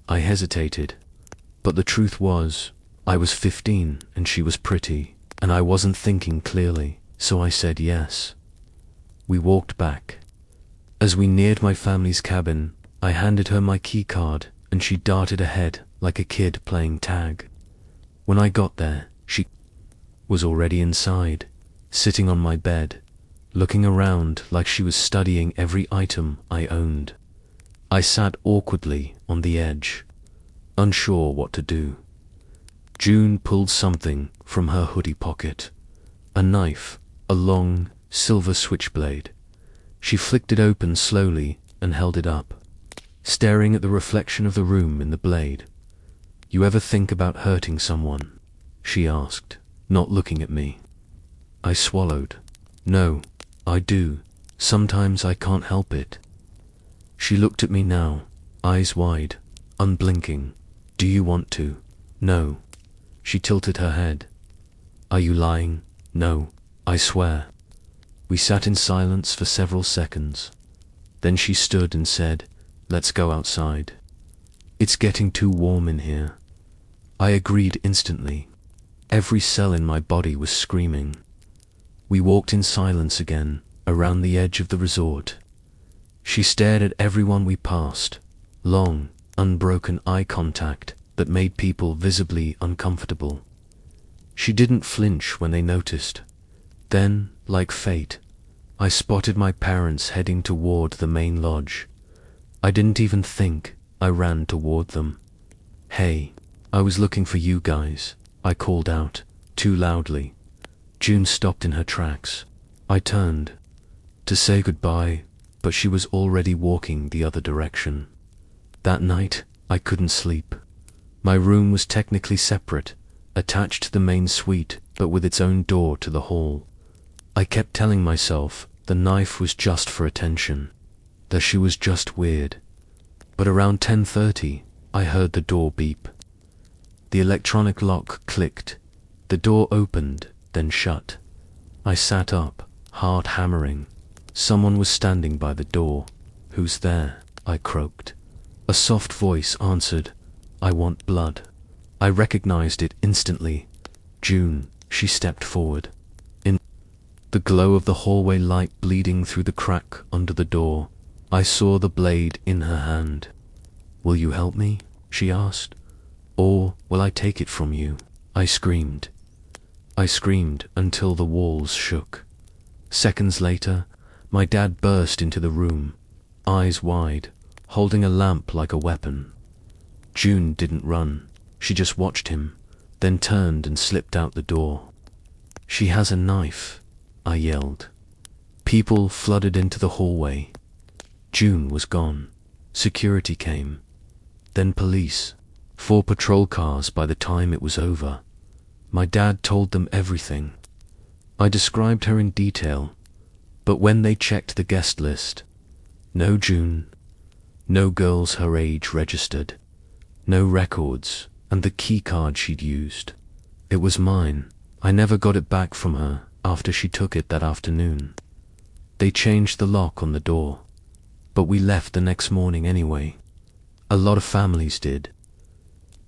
I hesitated, but the truth was, I was 15 and she was pretty, and I wasn't thinking clearly, so I said yes. We walked back. As we neared my family's cabin, I handed her my key card and she darted ahead like a kid playing tag. When I got there, she was already inside, sitting on my bed, looking around like she was studying every item I owned. I sat awkwardly on the edge, unsure what to do. June pulled something from her hoodie pocket. A knife, a long, silver switchblade. She flicked it open slowly and held it up, staring at the reflection of the room in the blade. "You ever think about hurting someone?" she asked, not looking at me. I swallowed. "No, I do. Sometimes I can't help it." She looked at me now, eyes wide, unblinking. "Do you want to?" "No." She tilted her head. "Are you lying?" "No, I swear." We sat in silence for several seconds. Then she stood and said, "Let's go outside. It's getting too warm in here." I agreed instantly. Every cell in my body was screaming. We walked in silence again, around the edge of the resort. She stared at everyone we passed, long, unbroken eye contact that made people visibly uncomfortable. She didn't flinch when they noticed. Then, like fate, I spotted my parents heading toward the main lodge. I didn't even think, I ran toward them. "Hey, I was looking for you guys," I called out, too loudly. June stopped in her tracks. I turned to say goodbye, but she was already walking the other direction. That night, I couldn't sleep. My room was technically separate, attached to the main suite, but with its own door to the hall. I kept telling myself the knife was just for attention, that she was just weird. But around 10:30, I heard the door beep. The electronic lock clicked. The door opened, then shut. I sat up, heart hammering. Someone was standing by the door. "Who's there?" I croaked. A soft voice answered, "I want blood." I recognized it instantly. June. She stepped forward. In the glow of the hallway light bleeding through the crack under the door, I saw the blade in her hand. "Will you help me?" she asked. "Or will I take it from you?" I screamed. I screamed until the walls shook. Seconds later, my dad burst into the room, eyes wide, holding a lamp like a weapon. June didn't run. She just watched him, then turned and slipped out the door. "She has a knife," I yelled. People flooded into the hallway. June was gone. Security came. Then police. 4 patrol cars by the time it was over. My dad told them everything. I described her in detail, but when they checked the guest list, no June, no girls her age registered, no records, and the key card she'd used. It was mine. I never got it back from her after she took it that afternoon. They changed the lock on the door, but we left the next morning anyway. A lot of families did.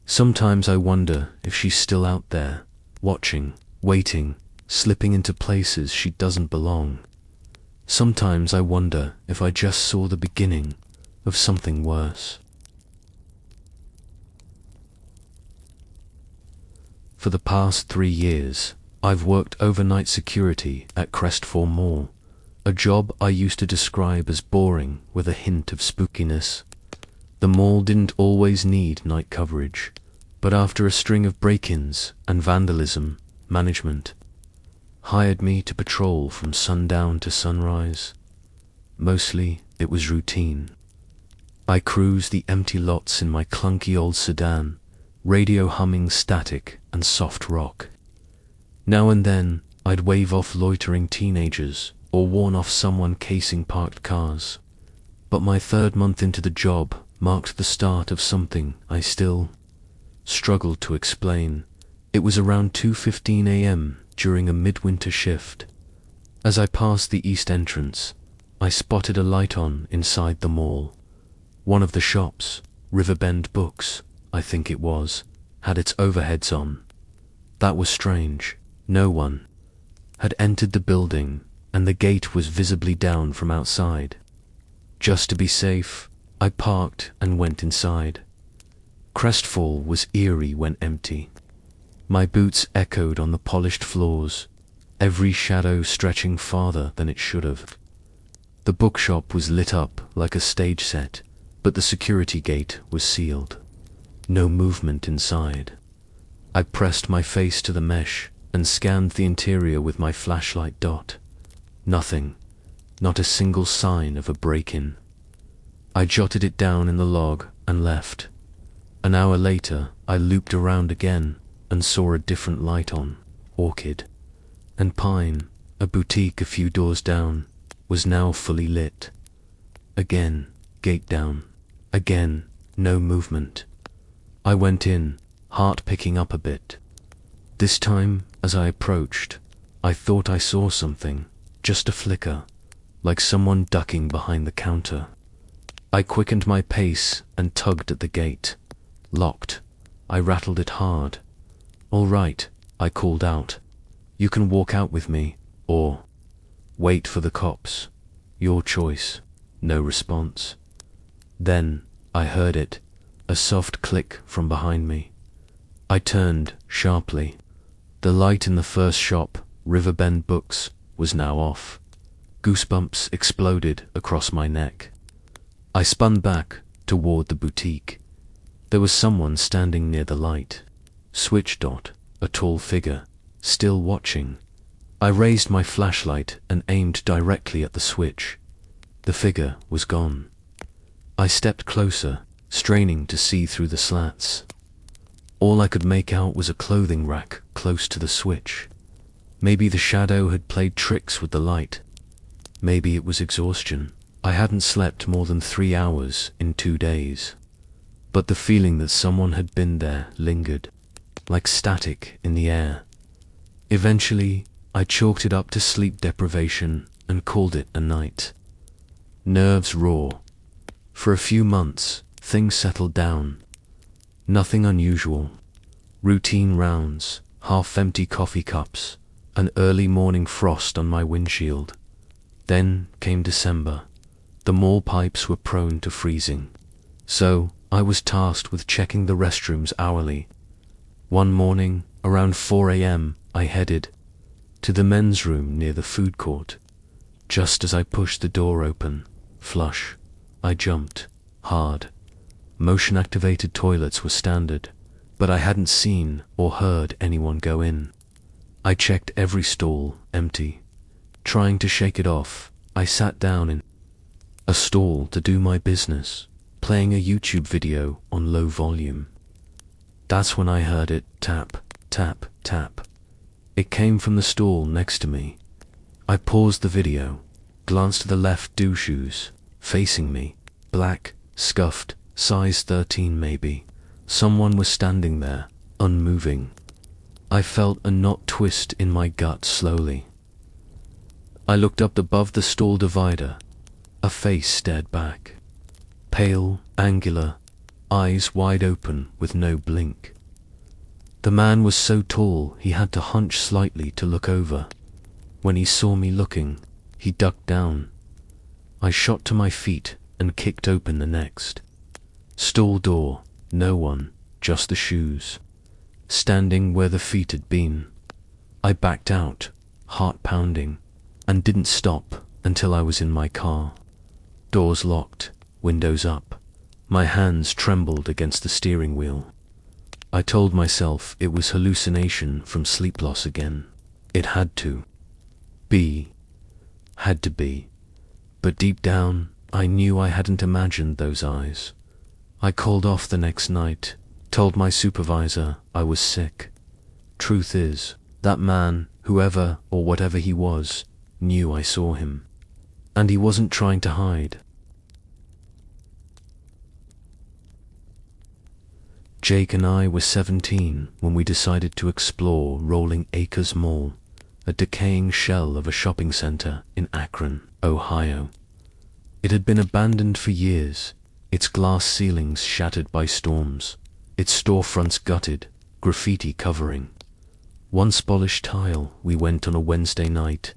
Sometimes I wonder if she's still out there, watching, waiting, slipping into places she doesn't belong. Sometimes I wonder if I just saw the beginning of something worse. For the past 3 years, I've worked overnight security at Crestfall Mall, a job I used to describe as boring with a hint of spookiness. The mall didn't always need night coverage, but after a string of break-ins and vandalism, management hired me to patrol from sundown to sunrise. Mostly, it was routine. I cruised the empty lots in my clunky old sedan, radio humming static and soft rock. Now and then, I'd wave off loitering teenagers or warn off someone casing parked cars. But my 3rd month into the job marked the start of something I still struggled to explain. It was around 2:15 a.m. during a midwinter shift. As I passed the east entrance, I spotted a light on inside the mall. One of the shops, Riverbend Books, I think it was, had its overheads on. That was strange. No one had entered the building, and the gate was visibly down from outside. Just to be safe, I parked and went inside. Crestfall was eerie when empty. My boots echoed on the polished floors, every shadow stretching farther than it should have. The bookshop was lit up like a stage set, but the security gate was sealed. No movement inside. I pressed my face to the mesh and scanned the interior with my flashlight dot. Nothing. Not a single sign of a break-in. I jotted it down in the log and left. An hour later, I looped around again and saw a different light on. Orchid and Pine, a boutique a few doors down, was now fully lit. Again, gate down. Again, no movement. I went in, heart picking up a bit. This time, as I approached, I thought I saw something, just a flicker, like someone ducking behind the counter. I quickened my pace and tugged at the gate. Locked. I rattled it hard. "All right," I called out. "You can walk out with me, or wait for the cops. Your choice." No response. Then I heard it, a soft click from behind me. I turned sharply. The light in the first shop, Riverbend Books, was now off. Goosebumps exploded across my neck. I spun back toward the boutique. There was someone standing near the light. Switch dot, a tall figure, still watching. I raised my flashlight and aimed directly at the switch. The figure was gone. I stepped closer, straining to see through the slats. All I could make out was a clothing rack close to the switch. Maybe the shadow had played tricks with the light. Maybe it was exhaustion. I hadn't slept more than 3 hours in 2 days. But the feeling that someone had been there lingered, like static in the air. Eventually, I chalked it up to sleep deprivation and called it a night. Nerves raw. For a few months, things settled down. Nothing unusual. Routine rounds, half-empty coffee cups, an early morning frost on my windshield. Then came December. The mall pipes were prone to freezing. So, I was tasked with checking the restrooms hourly. One morning, around 4 a.m., I headed to the men's room near the food court. Just as I pushed the door open, flush, I jumped, hard. Motion-activated toilets were standard, but I hadn't seen or heard anyone go in. I checked every stall, empty. Trying to shake it off, I sat down in a stall to do my business, playing a YouTube video on low volume. That's when I heard it tap, tap, tap. It came from the stall next to me. I paused the video, glanced to the left, two shoes, facing me, black, scuffed, size 13 maybe. Someone was standing there, unmoving. I felt a knot twist in my gut slowly. I looked up above the stall divider. A face stared back. Pale, angular, eyes wide open with no blink. The man was so tall he had to hunch slightly to look over. When he saw me looking, he ducked down. I shot to my feet and kicked open the next. Stall door, no one, just the shoes, standing where the feet had been. I backed out, heart pounding, and didn't stop until I was in my car. Doors locked, windows up. My hands trembled against the steering wheel. I told myself it was hallucination from sleep loss again. It had to be. But deep down, I knew I hadn't imagined those eyes. I called off the next night, told my supervisor I was sick. Truth is, that man, whoever or whatever he was, knew I saw him. And he wasn't trying to hide. Jake and I were 17 when we decided to explore Rolling Acres Mall, a decaying shell of a shopping center in Akron, Ohio. It had been abandoned for years, its glass ceilings shattered by storms, its storefronts gutted, graffiti covering. Once polished tile, we went on a Wednesday night,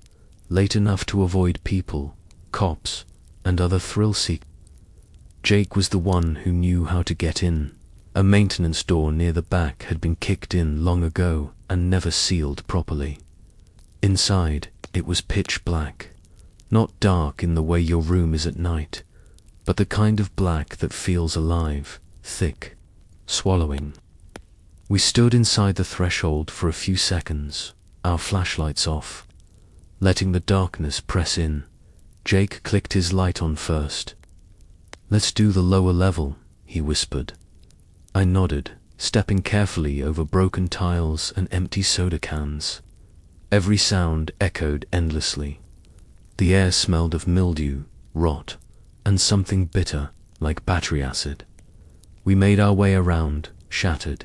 late enough to avoid people, cops, and other thrill-seekers. Jake was the one who knew how to get in. A maintenance door near the back had been kicked in long ago and never sealed properly. Inside, it was pitch black. Not dark in the way your room is at night, but the kind of black that feels alive, thick, swallowing. We stood inside the threshold for a few seconds, our flashlights off. Letting the darkness press in, Jake clicked his light on first. "Let's do the lower level," he whispered. I nodded, stepping carefully over broken tiles and empty soda cans. Every sound echoed endlessly. The air smelled of mildew, rot, and something bitter, like battery acid. We made our way around, shattered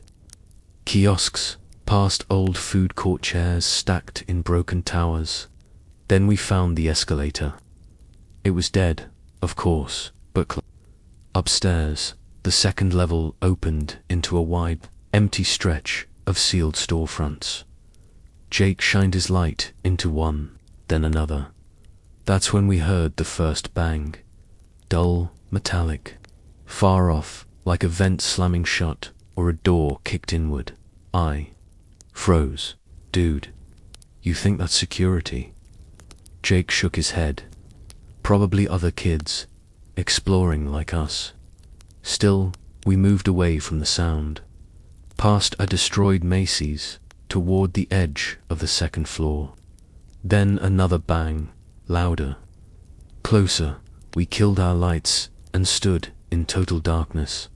kiosks, past old food court chairs stacked in broken towers. Then we found the escalator. It was dead, of course, but upstairs, the second level opened into a wide, empty stretch of sealed storefronts. Jake shined his light into one, then another. That's when we heard the first bang. Dull, metallic, far off, like a vent slamming shut or a door kicked inward. I froze. "Dude, you think that's security?" Jake shook his head. "Probably other kids, exploring like us." Still, we moved away from the sound, past a destroyed Macy's, toward the edge of the second floor. Then another bang, louder. Closer, we killed our lights and stood in total darkness,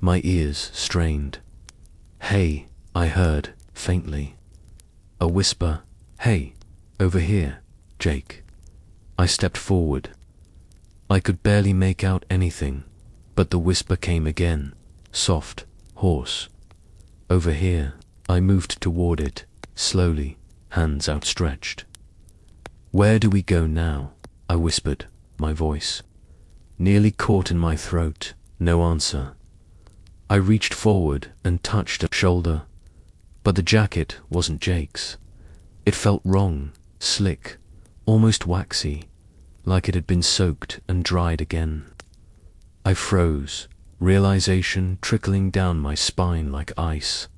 my ears strained. "Hey," I heard, faintly. A whisper, "Hey, over here, Jake." I stepped forward. I could barely make out anything, but the whisper came again, soft, hoarse. "Over here." I moved toward it, slowly, hands outstretched. "Where do we go now?" I whispered, my voice nearly caught in my throat. No answer. I reached forward and touched a shoulder, but the jacket wasn't Jake's. It felt wrong, slick, almost waxy, like it had been soaked and dried again. I froze, realization trickling down my spine like ice.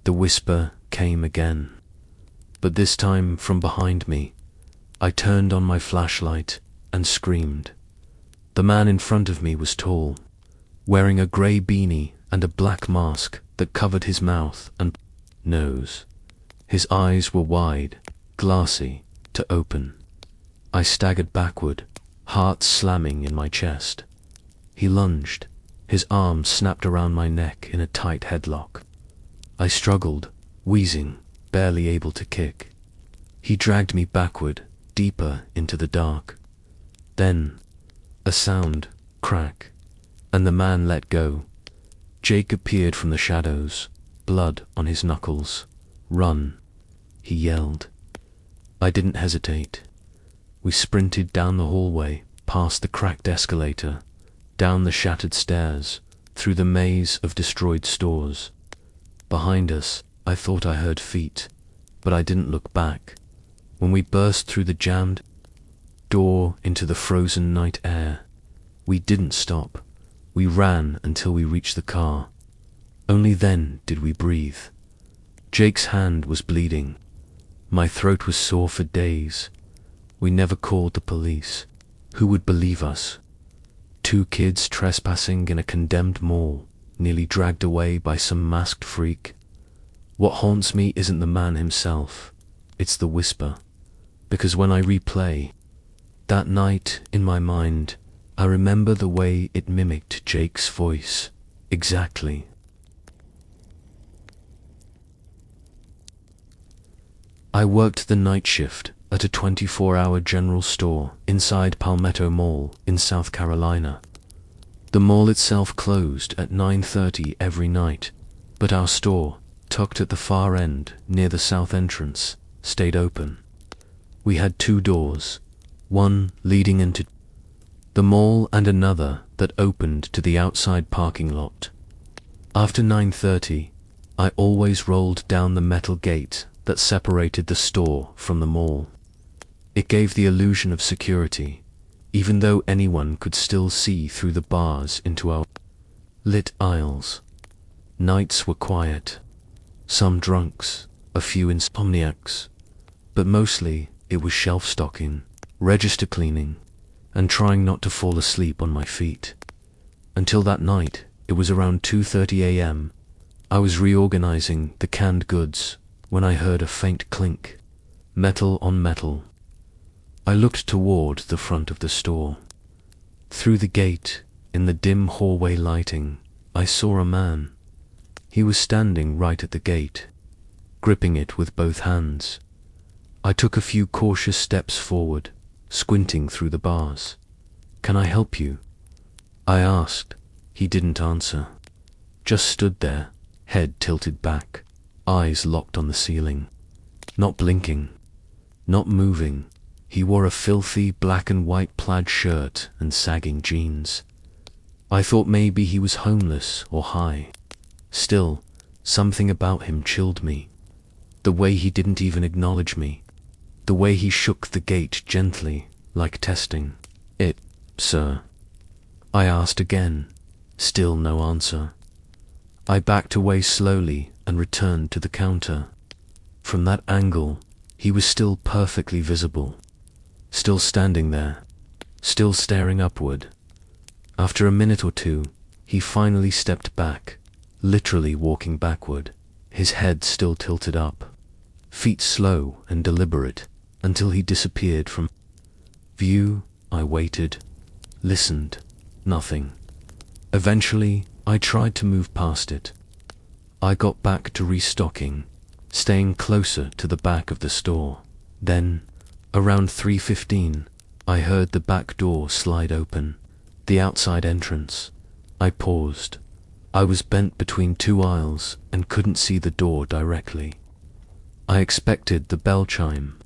The whisper came again, but this time from behind me. I turned on my flashlight and screamed. The man in front of me was tall, wearing a grey beanie and a black mask that covered his mouth and nose. His eyes were wide, glassy, to open. I staggered backward, heart slamming in my chest. He lunged, his arms snapped around my neck in a tight headlock. I struggled, wheezing, barely able to kick. He dragged me backward, deeper into the dark. Then, a sound, crack, and the man let go. Jake appeared from the shadows, blood on his knuckles. "Run," he yelled. I didn't hesitate. We sprinted down the hallway, past the cracked escalator, down the shattered stairs, through the maze of destroyed stores. Behind us, I thought I heard feet, but I didn't look back. When we burst through the jammed door into the frozen night air, we didn't stop. We ran until we reached the car. Only then did we breathe. Jake's hand was bleeding. My throat was sore for days. We never called the police. Who would believe us? 2 kids trespassing in a condemned mall, nearly dragged away by some masked freak. What haunts me isn't the man himself, it's the whisper. Because when I replay that night in my mind, I remember the way it mimicked Jake's voice, exactly. I worked the night shift at a 24-hour general store inside Palmetto Mall in South Carolina. The mall itself closed at 9:30 every night, but our store, tucked at the far end near the south entrance, stayed open. We had 2 doors, one leading into the mall and another that opened to the outside parking lot. After 9:30, I always rolled down the metal gate that separated the store from the mall. It gave the illusion of security, even though anyone could still see through the bars into our lit aisles. Nights were quiet. Some drunks, a few insomniacs, but mostly it was shelf stocking, register cleaning, and trying not to fall asleep on my feet. Until that night, it was around 2:30 a.m. I was reorganizing the canned goods when I heard a faint clink, metal on metal. I looked toward the front of the store. Through the gate, in the dim hallway lighting, I saw a man. He was standing right at the gate, gripping it with both hands. I took a few cautious steps forward, squinting through the bars. "Can I help you?" I asked. He didn't answer. Just stood there, head tilted back, eyes locked on the ceiling. Not blinking, not moving. He wore a filthy black and white plaid shirt and sagging jeans. I thought maybe he was homeless or high. Still, something about him chilled me. The way he didn't even acknowledge me. The way he shook the gate gently, like testing. "It, sir?" I asked again. Still no answer. I backed away slowly and returned to the counter. From that angle, he was still perfectly visible. Still standing there, still staring upward. After a minute or two, he finally stepped back, literally walking backward, his head still tilted up, feet slow and deliberate, until he disappeared from view. I waited, listened, nothing. Eventually, I tried to move past it. I got back to restocking, staying closer to the back of the store. Then, around 3:15, I heard the back door slide open, the outside entrance. I paused. I was bent between two aisles and couldn't see the door directly. I expected the bell chime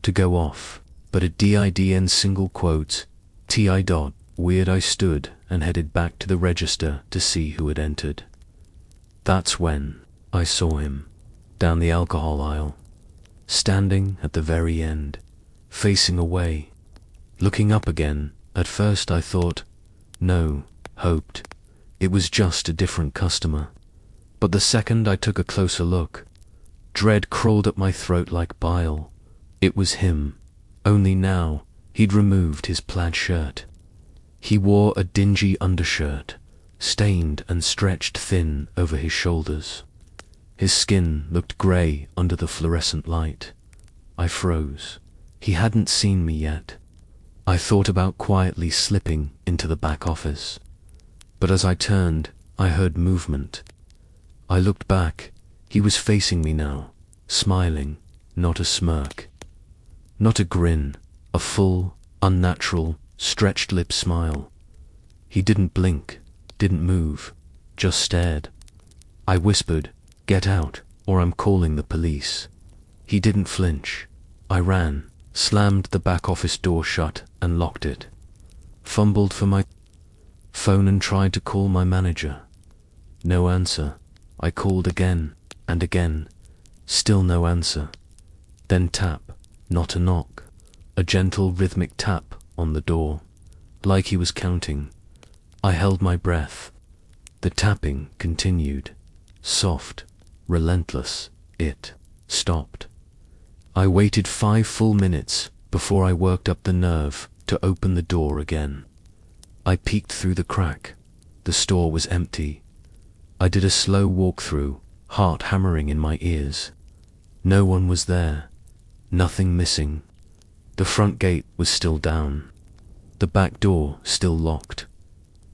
to go off, but a DIDN single quote, TI dot, weird. I stood and headed back to the register to see who had entered. That's when I saw him, down the alcohol aisle, standing at the very end, facing away, looking up again. At first I thought, no, hoped, it was just a different customer. But the second I took a closer look, dread crawled up my throat like bile. It was him, only now he'd removed his plaid shirt. He wore a dingy undershirt, stained and stretched thin over his shoulders. His skin looked grey under the fluorescent light. I froze. He hadn't seen me yet. I thought about quietly slipping into the back office. But as I turned, I heard movement. I looked back. He was facing me now, smiling, not a smirk, not a grin, a full, unnatural, stretched lip smile. He didn't blink, didn't move, just stared. I whispered, "Get out, or I'm calling the police." He didn't flinch. I ran, slammed the back office door shut and locked it, fumbled for my phone and tried to call my manager. No answer. I called again and again, still no answer. Then tap, not a knock, a gentle rhythmic tap on the door, like he was counting. I held my breath. The tapping continued, soft, relentless. It stopped. I waited 5 full minutes before I worked up the nerve to open the door again. I peeked through the crack. The store was empty. I did a slow walk through, heart hammering in my ears. No one was there. Nothing missing. The front gate was still down. The back door still locked.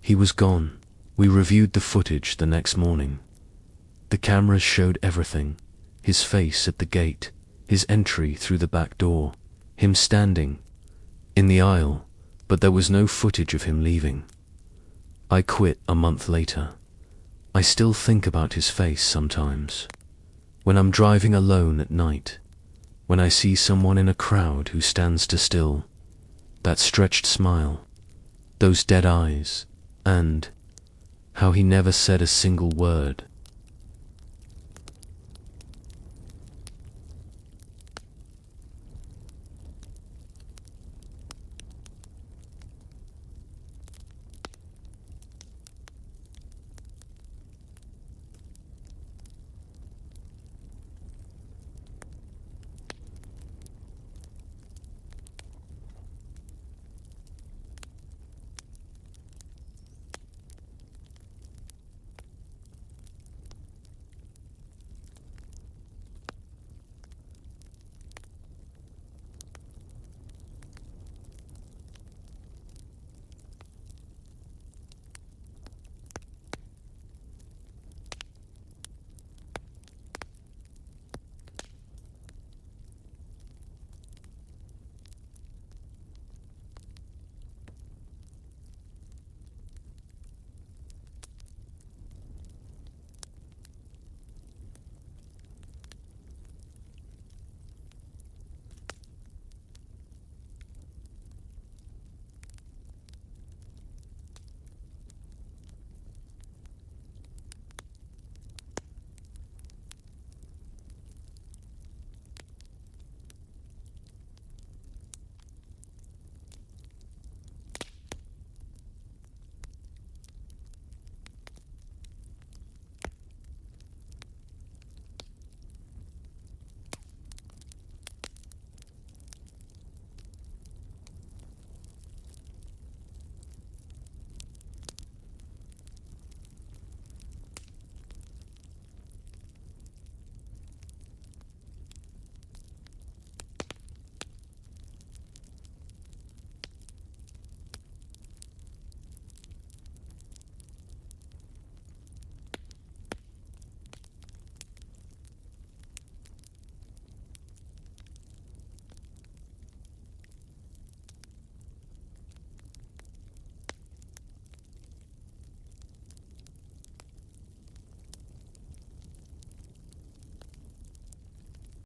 He was gone. We reviewed the footage the next morning. The cameras showed everything. His face at the gate, his entry through the back door, him standing in the aisle, but there was no footage of him leaving. I quit a month later. I still think about his face sometimes. When I'm driving alone at night, when I see someone in a crowd who stands too still, that stretched smile, those dead eyes, and how he never said a single word.